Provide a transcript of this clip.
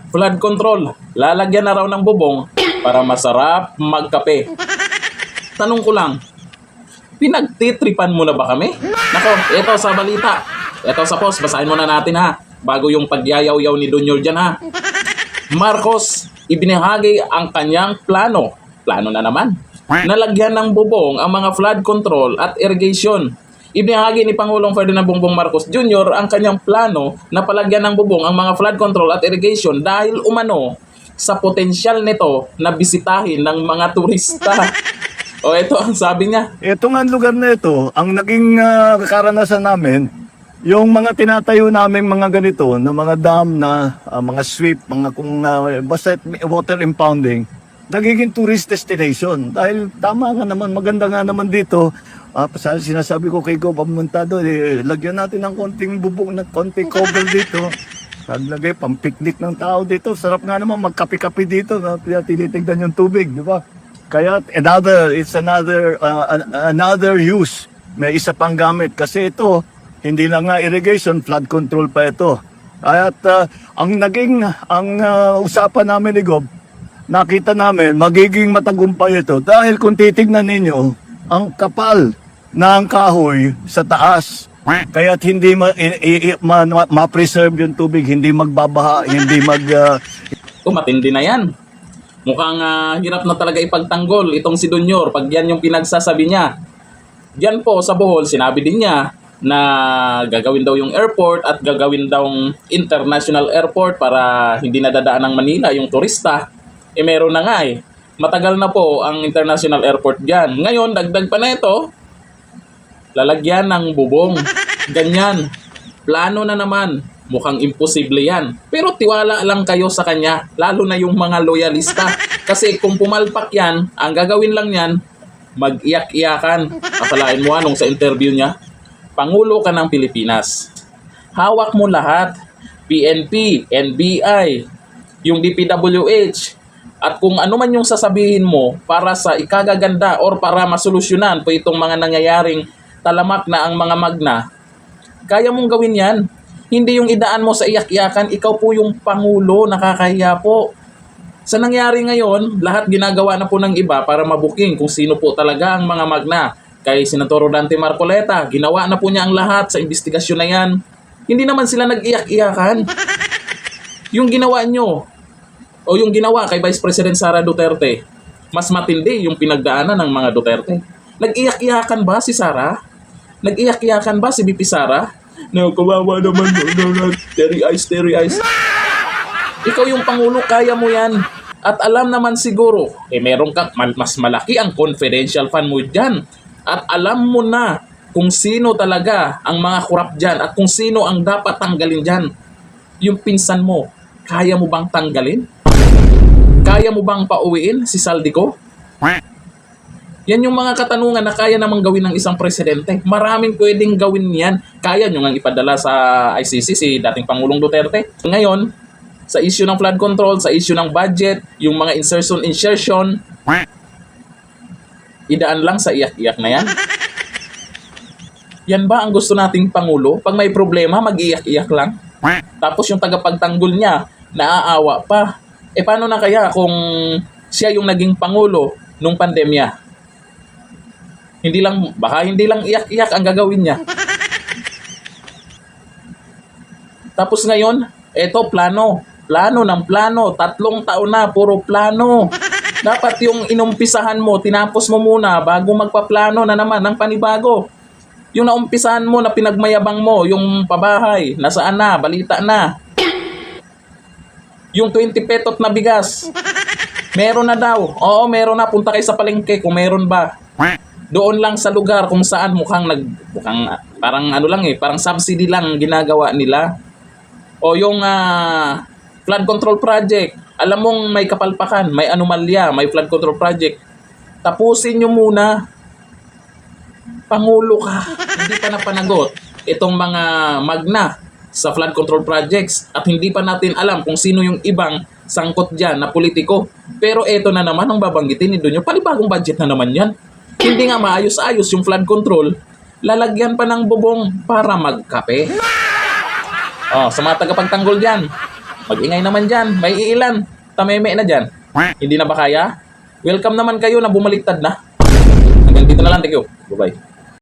Flood control, lalagyan na raw ng bubong para masarap magkape. Tanong ko lang, pinagtitripan mo na ba kami? Nako, eto sa balita. Eto sa post, basahin muna natin ha. Bago yung pagyayaw-yaw ni Dunyor dyan ha. Marcos, ibinahagi ang kanyang plano. Plano na naman. Nalagyan ng bubong ang mga flood control at irrigation. Ibinahagi ni Pangulong Ferdinand Bongbong Marcos Jr. ang kanyang plano na palagyan ng bubong ang mga flood control at irrigation dahil umano sa potensyal nito na bisitahin ng mga turista. O ito ang sabi niya. Ito nga lugar na ito, ang naging karanasan namin, yung mga tinatayo namin mga ganito, na mga dam na mga sweep, mga kung basta water impounding, nagiging tourist destination. Dahil tama nga naman, maganda nga naman dito. Sinasabi ko kay Go, pamunta doon, lagyan natin ng konting bubong, ng konting cover dito. Paglagay, pang-picnic ng tao dito. Sarap nga naman magkape-kape dito, tinitignan yung tubig, di ba? Kaya it's another use. May isa pang gamit kasi ito hindi lang nga irrigation, flood control pa ito. At ang usapan namin ni Gob, nakita namin magiging matagumpay ito dahil kung titignan ninyo ang kapal ng kahoy sa taas. Kaya hindi ma-preserve yung tubig, hindi magbabaha, hindi Matindi na yan. Mukhang hirap na talaga ipagtanggol itong si Dunyor pag yan yung pinagsasabi niya. Diyan po sa Bohol, sinabi din niya na gagawin daw yung airport at gagawin daw international airport para hindi nadadaan ng Manila yung turista. Meron na nga eh. Matagal na po ang international airport diyan. Ngayon, dagdag pa na ito, lalagyan ng bubong. Ganyan. Plano na naman. Mukhang imposible yan. Pero tiwala lang kayo sa kanya, lalo na yung mga loyalista. Kasi kung pumalpak yan, ang gagawin lang yan, mag-iyak-iyakan. Akalain mo anong sa interview niya? Pangulo ka ng Pilipinas. Hawak mo lahat. PNP, NBI, yung DPWH, at kung ano man yung sasabihin mo para sa ikagaganda or para masolusyonan po itong mga nangyayaring talamak na ang mga magna, kaya mong gawin yan. Hindi yung idaan mo sa iyak-iyakan, ikaw po yung Pangulo, nakakahiya po. Sa nangyari ngayon, lahat ginagawa na po ng iba para mabuking kung sino po talaga ang mga magna. Kay Senator Dante Marcoleta, ginawa na po niya ang lahat sa investigasyon na yan. Hindi naman sila nag-iyak-iyakan. Yung ginawa nyo, o yung ginawa kay Vice President Sara Duterte, mas matindi yung pinagdaanan ng mga Duterte. Nag-iyak-iyakan ba si Sara? Nag-iyak-iyakan ba si BP Sara? No, kawawa naman. No, Terry Ice. Ikaw yung Pangulo, kaya mo yan. At alam naman siguro, meron kang mas malaki ang confidential fund mo dyan. At alam mo na kung sino talaga ang mga kurap dyan at kung sino ang dapat tanggalin dyan. Yung pinsan mo, kaya mo bang tanggalin? Kaya mo bang pauwiin si Saldico? Yan yung mga katanungan na kaya namang gawin ng isang presidente. Maraming pwedeng gawin yan. Kaya nyo nga ipadala sa ICC si dating Pangulong Duterte. Ngayon, sa issue ng flood control, sa issue ng budget, yung mga insertion, idaan lang sa iyak-iyak na yan. Yan ba ang gusto nating Pangulo? Pag may problema, mag-iyak-iyak lang. Tapos yung tagapagtanggol niya, naaawa pa. Paano na kaya kung siya yung naging Pangulo nung pandemya? Baka hindi lang iyak-iyak ang gagawin niya. Tapos ngayon, eto plano. Plano ng plano. 3 taon na, puro plano. Dapat yung inumpisahan mo, tinapos mo muna bago magpaplano na naman ng panibago. Yung naumpisahan mo na pinagmayabang mo, yung pabahay, nasaan na, balita na. Yung 20 petot na bigas, meron na daw. Oo, meron na. Punta kayo sa palengke kung meron ba. Doon lang sa lugar kung saan mukhang parang parang subsidy lang ginagawa nila. O yung flood control project, alam mong may kapalpakan, may anomalya, may flood control project. Tapusin nyo muna. Pangulo ka, hindi pa napanagot itong mga magna sa flood control projects at hindi pa natin alam kung sino yung ibang sangkot dyan na politiko. Pero eto na naman ang babanggitin ni Dunyo, panibagong budget na naman yan. Hindi nga maayos-ayos yung flood control, lalagyan pa ng bubong para magkape. Sa mga tagapagtanggol dyan, Mag-ingay naman dyan. May iilan. Tameme na dyan. Hindi na ba kaya? Welcome naman kayo na bumaliktad na. Hanggang dito na lang. Thank you. Bye-bye.